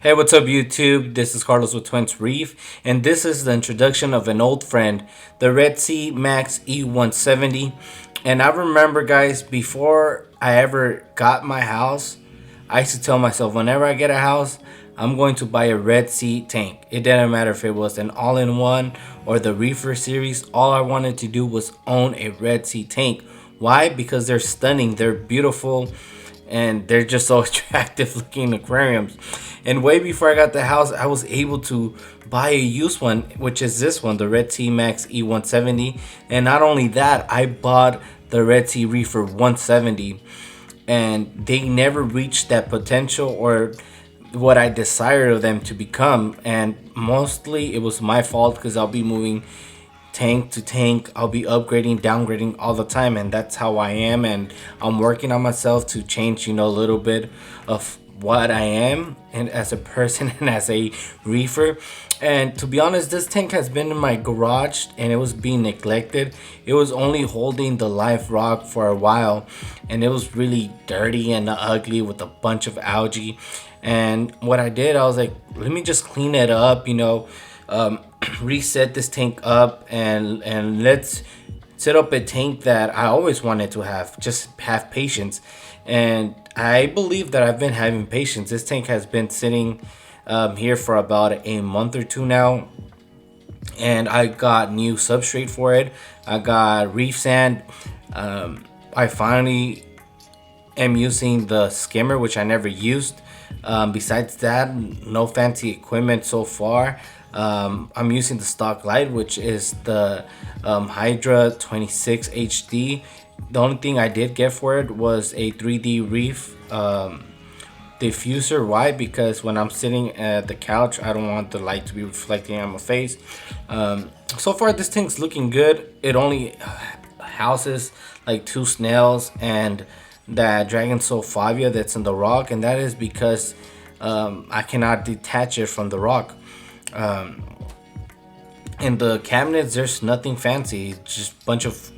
Hey, what's up, YouTube? This is Carlos with Twins Reef, and this is the introduction of an old friend, the Redsea Max E170. And I remember, guys, before I ever got my house, I used to tell myself whenever I get a house, I'm going to buy a Redsea tank. It didn't matter if it was an all-in-one or the Reefer series. All I wanted to do was own a Redsea tank. Why? Because they're stunning, they're beautiful, and they're just so attractive looking aquariums. And way before I got the house, I was able to buy a used one, which is this one, the Redsea Max E170. And not only that, I bought the Redsea Reefer 170, and they never reached that potential or what I desired of them to become. And mostly it was my fault because I'll be moving tank to tank. I'll be upgrading, downgrading all the time, and that's how I am. And I'm working on myself to change, a little bit of what I am and as a person and as a reefer. And to be honest, this tank has been in my garage and it was being neglected. It was only holding the live rock for a while, and it was really dirty and ugly with a bunch of algae. And what I did, I was like, let me just clean it up, reset this tank up, and let's set up a tank that I always wanted to have. Just have patience, and I believe that I've been having patience. This tank has been sitting here for about a month or two now, and I got new substrate for it. I got reef sand. I finally am using the skimmer, which I never used. Besides that, no fancy equipment so far. I'm using the stock light, which is the Hydra 26 HD. The only thing I did get for it was a 3D Reef diffuser. Why? Because when I'm sitting at the couch, I don't want the light to be reflecting on my face. So far, this thing's looking good. It only houses like 2 snails and that dragon Sophia that's in the rock, and that is because I cannot detach it from the rock. In the cabinets, there's nothing fancy. It's just a bunch of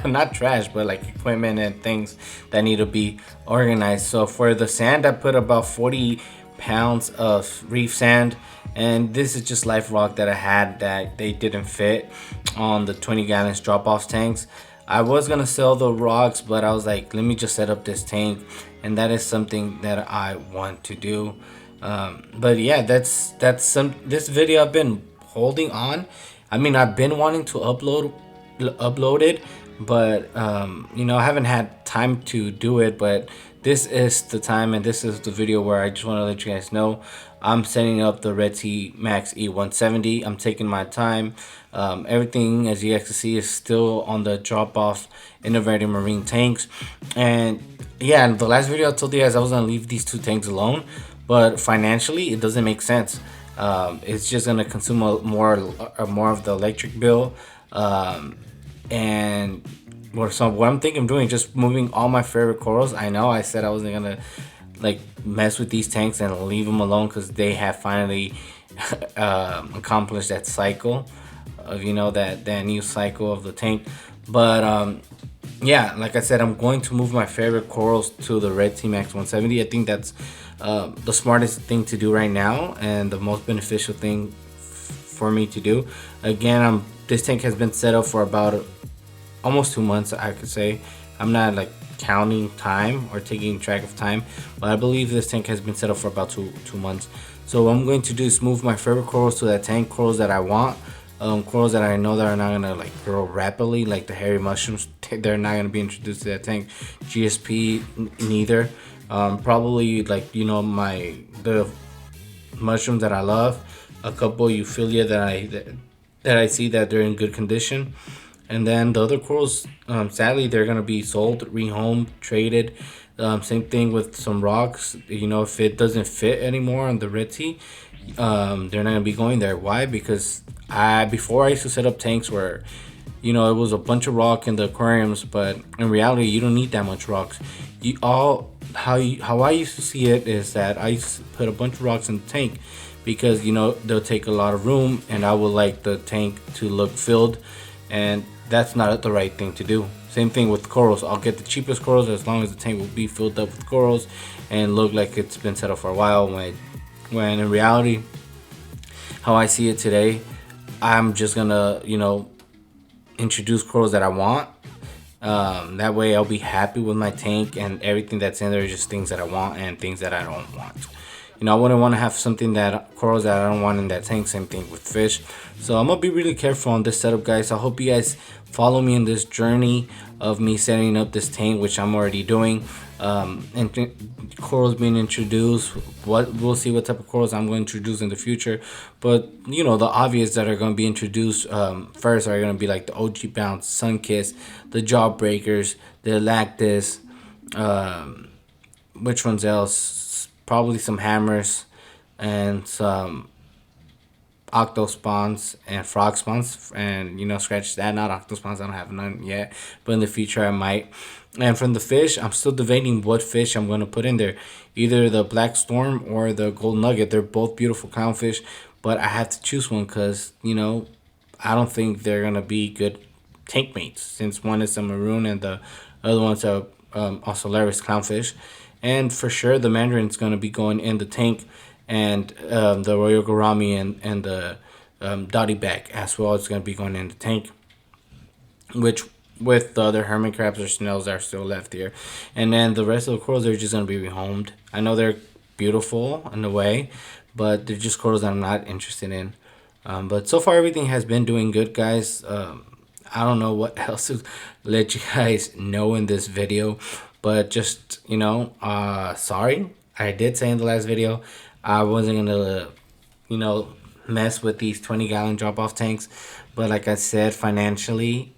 not trash, but like equipment and things that need to be organized. So for the sand, I put about 40 pounds of reef sand, and this is just live rock that I had that they didn't fit on the 20 gallons drop-off tanks. I was gonna sell the rocks, but I was like, let me just set up this tank, and that is something that I want to do. But yeah, that's this video I've been holding on. I mean, I've been wanting to upload it, but I haven't had time to do it. But this is the time, and this is the video where I just want to let you guys know I'm setting up the Redsea Max E170. I'm taking my time. Everything, as you guys can see, is still on the drop-off innovative marine tanks. And yeah, in the last video I told you guys I was gonna leave these 2 tanks alone, but financially it doesn't make sense. It's just gonna consume more of the electric bill. And what I'm thinking of doing, just moving all my favorite corals. I know I said I wasn't gonna like mess with these tanks and leave them alone because they have finally accomplished that cycle of that new cycle of the tank. But yeah, like I said, I'm going to move my favorite corals to the Redsea Max 170. I think that's the smartest thing to do right now and the most beneficial thing for me to do. Again, this tank has been set up for about almost 2 months, I could say. I'm not like counting time or taking track of time, but I believe this tank has been set up for about two months. So what I'm going to do is move my favorite corals to that tank, corals that I want, corals that I know that are not gonna like grow rapidly, like the hairy mushrooms. They're not gonna be introduced to that tank. GSP neither. Probably like the mushrooms that I love, a couple Euphilia that I see that they're in good condition. And then the other corals, sadly, they're gonna be sold, rehomed, traded. Same thing with some rocks. If it doesn't fit anymore on the Redsea, they're not gonna be going there. Why? Because before I used to set up tanks where it was a bunch of rock in the aquariums, but in reality you don't need that much rocks. How I used to see it is that I used to put a bunch of rocks in the tank because they'll take a lot of room, and I would like the tank to look filled, and that's not the right thing to do. Same thing with corals. I'll get the cheapest corals as long as the tank will be filled up with corals and look like it's been set up for a while, when in reality, how I see it today, I'm just gonna, introduce corals that I want. That way I'll be happy with my tank, and everything that's in there is just things that I want and things that I don't want. I wouldn't want to have something that corals that I don't want in that tank. Same thing with fish. So I'm gonna be really careful on this setup, guys. I hope you guys follow me in this journey of me setting up this tank, which I'm already doing. And corals being introduced. What we'll see what type of corals I'm going to introduce in the future. But the obvious that are going to be introduced first are going to be like the OG Bounce, Sunkiss, the Jawbreakers, the Lactus. Which ones else? Probably some hammers and some octo spawns and frog spawns, and scratch that, not octo spawns. I don't have none yet, but in the future I might. And from the fish, I'm still debating what fish I'm going to put in there, either the black storm or the gold nugget. They're both beautiful clownfish, but I have to choose one because I don't think they're going to be good tank mates, since one is a maroon and the other one's a Ocellaris clownfish. And for sure the mandarin's going to be going in the tank, and the Royal Gourami and the Dotty back as well is going to be going in the tank, which with the other hermit crabs or snails that are still left here. And then the rest of the corals are just going to be rehomed. I know they're beautiful in a way, but they're just corals that I'm not interested in. But so far everything has been doing good, guys. I don't know what else to let you guys know in this video, but just sorry, I did say in the last video I wasn't gonna mess with these 20-gallon drop-off tanks, but like I said, financially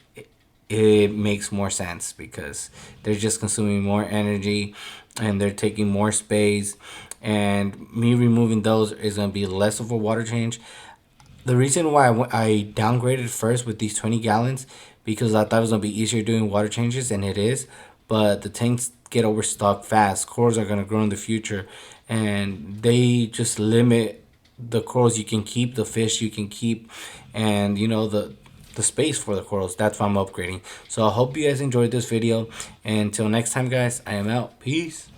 it makes more sense because they're just consuming more energy and they're taking more space, and me removing those is going to be less of a water change. The reason why I downgraded first with these 20 gallons, because I thought it was going to be easier doing water changes, and it is, but the tanks get overstocked fast. Corals are going to grow in the future, and they just limit the corals you can keep, the fish you can keep, and the space for the corals. That's why I'm upgrading. So I hope you guys enjoyed this video, and until next time, guys, I am out. Peace.